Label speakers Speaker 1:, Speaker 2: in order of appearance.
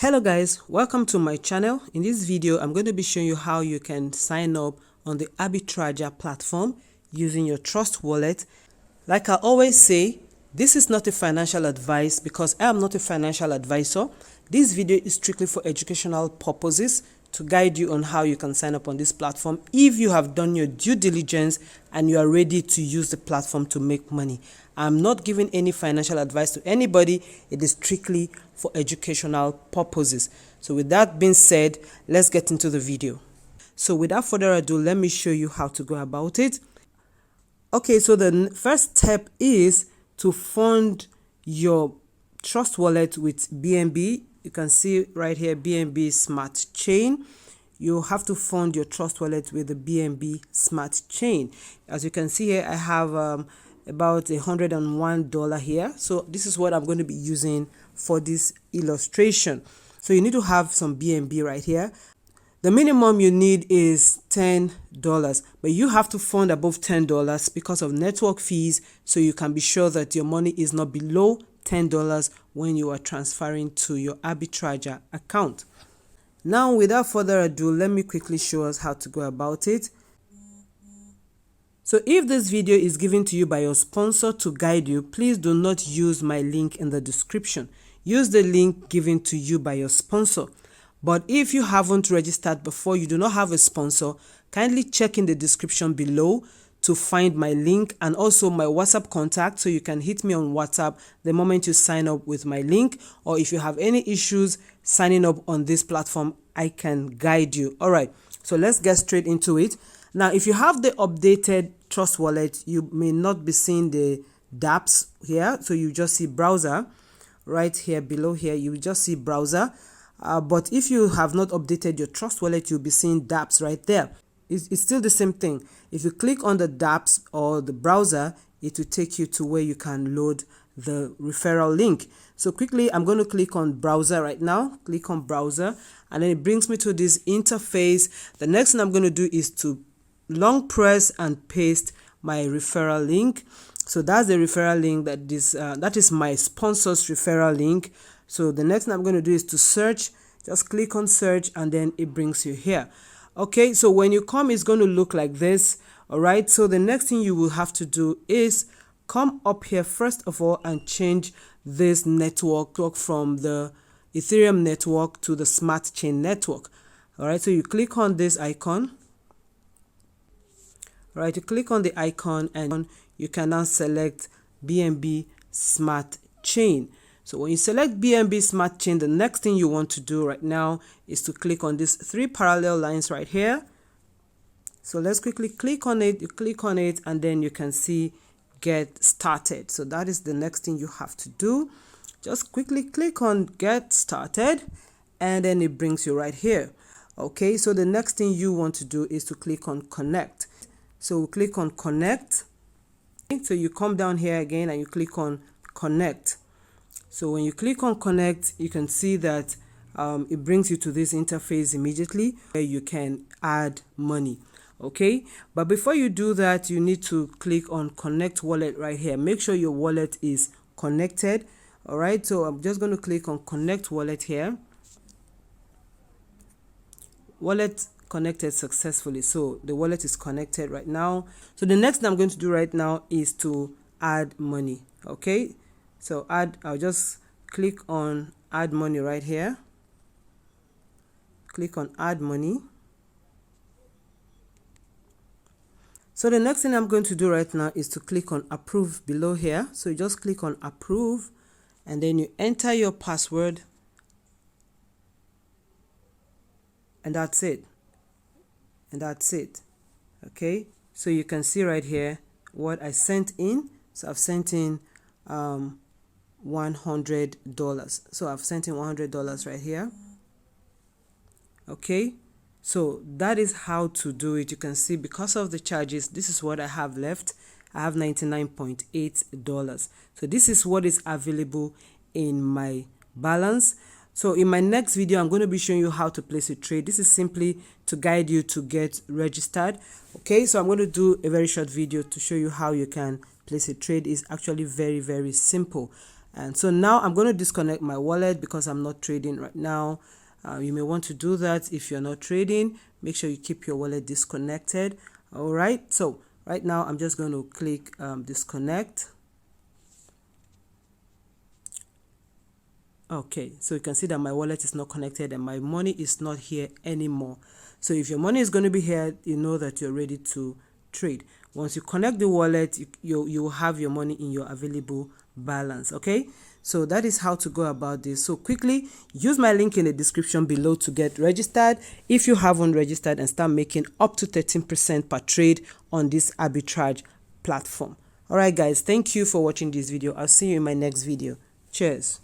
Speaker 1: Hello guys, welcome to my channel. In this video I'm going to be showing you how you can sign up on the Arbitrager platform using your Trust wallet. Like I always say, this is not a financial advice because I am not a financial advisor. This video is strictly for educational purposes to guide you on how you can sign up on this platform if you have done your due diligence and you are ready to use the platform to make money. I'm not giving any financial advice to anybody. It is strictly for educational purposes. So with that being said, let's get into the video. So without further ado, let me show you how to go about it. Okay, so the first step is to fund your Trust wallet with BNB. You can see right here, BNB Smart Chain. You have to fund your Trust wallet with the BNB Smart Chain. As you can see here, I have about $101 here. So this is what I'm going to be using for this illustration. So you need to have some BNB right here. The minimum you need is $10, but you have to fund above $10 because of network fees, so you can be sure that your money is not below $10 when you are transferring to your Arbitrager account. Now, without further ado, let me quickly show us how to go about it. So if this video is given to you by your sponsor to guide you, please do not use my link in the description. Use the link given to you by your sponsor. But if you haven't registered before, you do not have a sponsor, kindly check in the description below to find my link and also my WhatsApp contact, so you can hit me on WhatsApp the moment you sign up with my link, or if you have any issues signing up on this platform, I can guide you. All right, so let's get straight into it. Now, if you have the updated Trust wallet, you may not be seeing the dApps here, so you just see browser right here below here. You will just see browser. But if you have not updated your Trust wallet, you'll be seeing dApps right there. It's still the same thing. If you click on the dApps or the browser, it will take you to where you can load the referral link. So quickly, I'm going to click on browser right now. Click on browser, and then it brings me to this interface. The next thing I'm going to do is to long press and paste my referral link. So that's the referral link that is my sponsor's referral link. So the next thing I'm going to do is to search. Just click on search, and then it brings you here. Okay, so when you come, it's going to look like this. All right, so the next thing you will have to do is come up here first of all and change this network from the Ethereum network to the Smart Chain network. All right, so you click on this icon. All right, you click on the icon and you can now select BNB Smart Chain. So when you select BNB Smart Chain, the next thing you want to do right now is to click on these three parallel lines right here. So let's quickly click on it. You click on it, and then you can see get started. So that is the next thing you have to do. Just quickly click on get started, and then it brings you right here. Okay, so the next thing you want to do is to click on connect. So click on connect. So you come down here again and you click on connect. So when you click on connect, you can see that it brings you to this interface immediately where you can add money. Okay, but before you do that, you need to click on connect wallet right here. Make sure your wallet is connected. All right, so I'm just going to click on connect wallet here. Wallet connected successfully. So the wallet is connected right now. So the next thing I'm going to do right now is to add money. Okay, so I'll just click on add money right here. Click on add money. So the next thing I'm going to do right now is to click on approve below here. So you just click on approve, and then you enter your password, and that's it. And that's it. Okay, so you can see right here what I sent in. So I've sent in $100. So I've sent in $100 right here. Okay, so that is how to do it. You can see because of the charges, this is what I have left. I have $99.8. So this is what is available in my balance. So in my next video, I'm going to be showing you how to place a trade. This is simply to guide you to get registered. Okay, so I'm going to do a very short video to show you how you can place a trade. Is actually very, very simple. And so now I'm going to disconnect my wallet because I'm not trading right now. You may want to do that if you're not trading. Make sure you keep your wallet disconnected. All right, so right now I'm just going to click disconnect. Okay, so you can see that my wallet is not connected and my money is not here anymore. So if your money is going to be here, you know that you're ready to trade. Once you connect the wallet, you will have your money in your available balance. Okay, so that is how to go about this. So quickly use my link in the description below to get registered if you haven't registered, and start making up to 13% per trade on this arbitrage platform. All right guys, thank you for watching this video. I'll see you in my next video. Cheers.